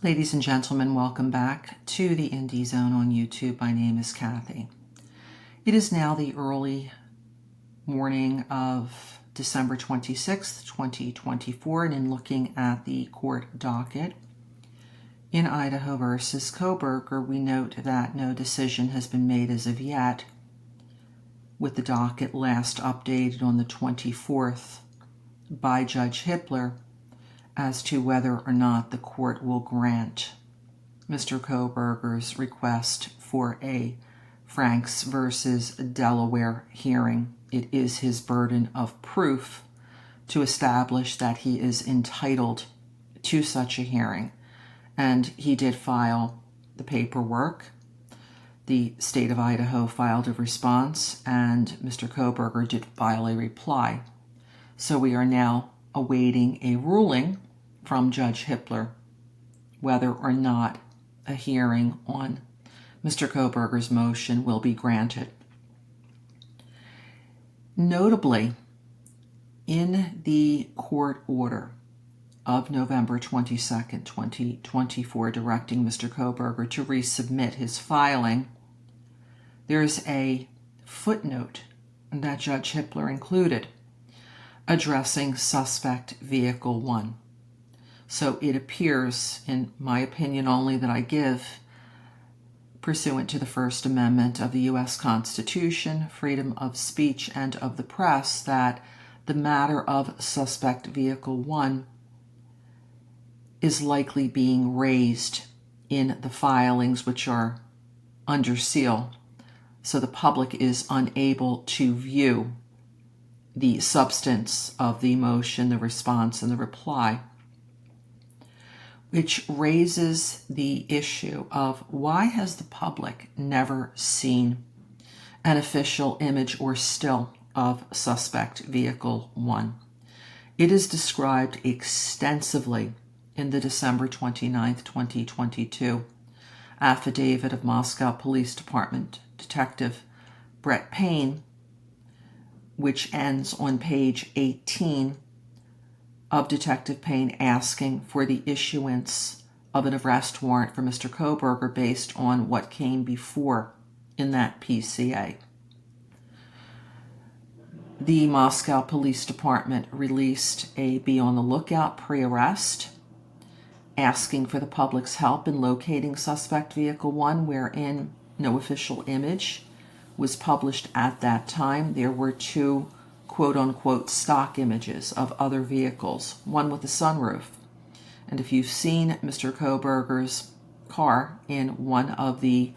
Ladies and gentlemen, welcome back to the IndieZone on YouTube. My name is Kathy. It is now the early morning of December 26th, 2024, and in looking at the court docket in Idaho versus Kohberger, we note that no decision has been made as of yet, with the docket last updated on the 24th by Judge Hippler as to whether or not the court will grant Mr. Kohberger's request for a Franks versus Delaware hearing. It is his burden of proof to establish that he is entitled to such a hearing. And he did file the paperwork. The state of Idaho filed a response, and Mr. Kohberger did file a reply. So we are now awaiting a ruling from Judge Hippler whether or not a hearing on Mr. Kohberger's motion will be granted. Notably, in the court order of November 22nd, 2024, directing Mr. Kohberger to resubmit his filing, there's a footnote that Judge Hippler included addressing suspect vehicle 1. So it appears, in my opinion only that I give, pursuant to the First Amendment of the U.S. Constitution, freedom of speech and of the press, that the matter of suspect vehicle 1 is likely being raised in the filings which are under seal, so the public is unable to view the substance of the motion, the response, and the reply, which raises the issue of why has the public never seen an official image or still of suspect vehicle 1. It is described extensively in the December 29th, 2022 Affidavit of Moscow Police Department Detective Brett Payne, which ends on page 18 of Detective Payne asking for the issuance of an arrest warrant for Mr. Kohberger based on what came before in that PCA. The Moscow Police Department released a be on the lookout pre-arrest, asking for the public's help in locating suspect vehicle 1, wherein no official image was published at that time. There were two quote-unquote stock images of other vehicles, one with a sunroof. And if you've seen Mr. Kohberger's car in one of the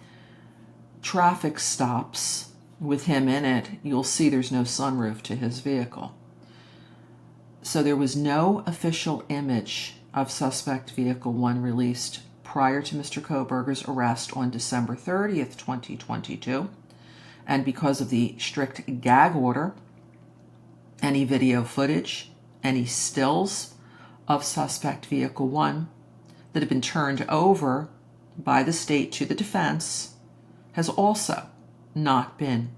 traffic stops with him in it, you'll see there's no sunroof to his vehicle. So there was no official image of suspect vehicle 1 released prior to Mr. Kohberger's arrest on December 30th, 2022. And because of the strict gag order, any video footage, any stills of suspect vehicle 1 that have been turned over by the state to the defense has also not been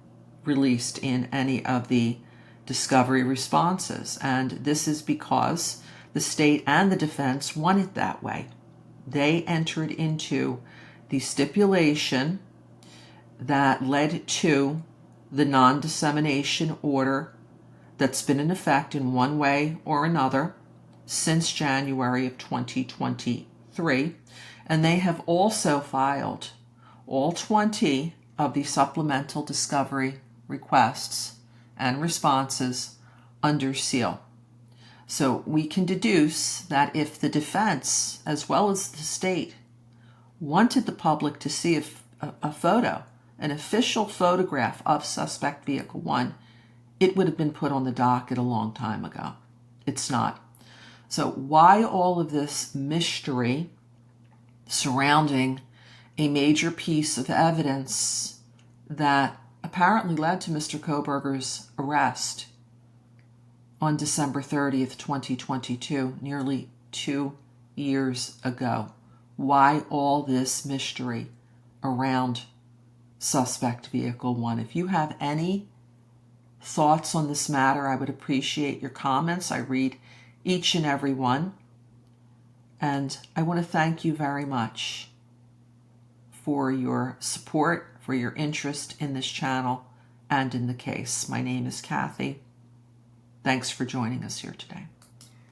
released in any of the discovery responses. And this is because the state and the defense want it that way. They entered into the stipulation that led to the non-dissemination order that's been in effect in one way or another since January of 2023. And they have also filed all 20 of the supplemental discovery requests and responses under seal. So we can deduce that if the defense, as well as the state, wanted the public to see a photo, an official photograph of suspect vehicle 1, it would have been put on the docket a long time ago. It's not. So why all of this mystery surrounding a major piece of evidence that apparently led to Mr. Kohberger's arrest on December 30th, 2022, nearly 2 years ago? Why all this mystery around suspect vehicle 1? If you have any thoughts on this matter, I would appreciate your comments. I read each and every one. And I want to thank you very much for your support, for your interest in this channel and in the case. My name is Kathy. Thanks for joining us here today.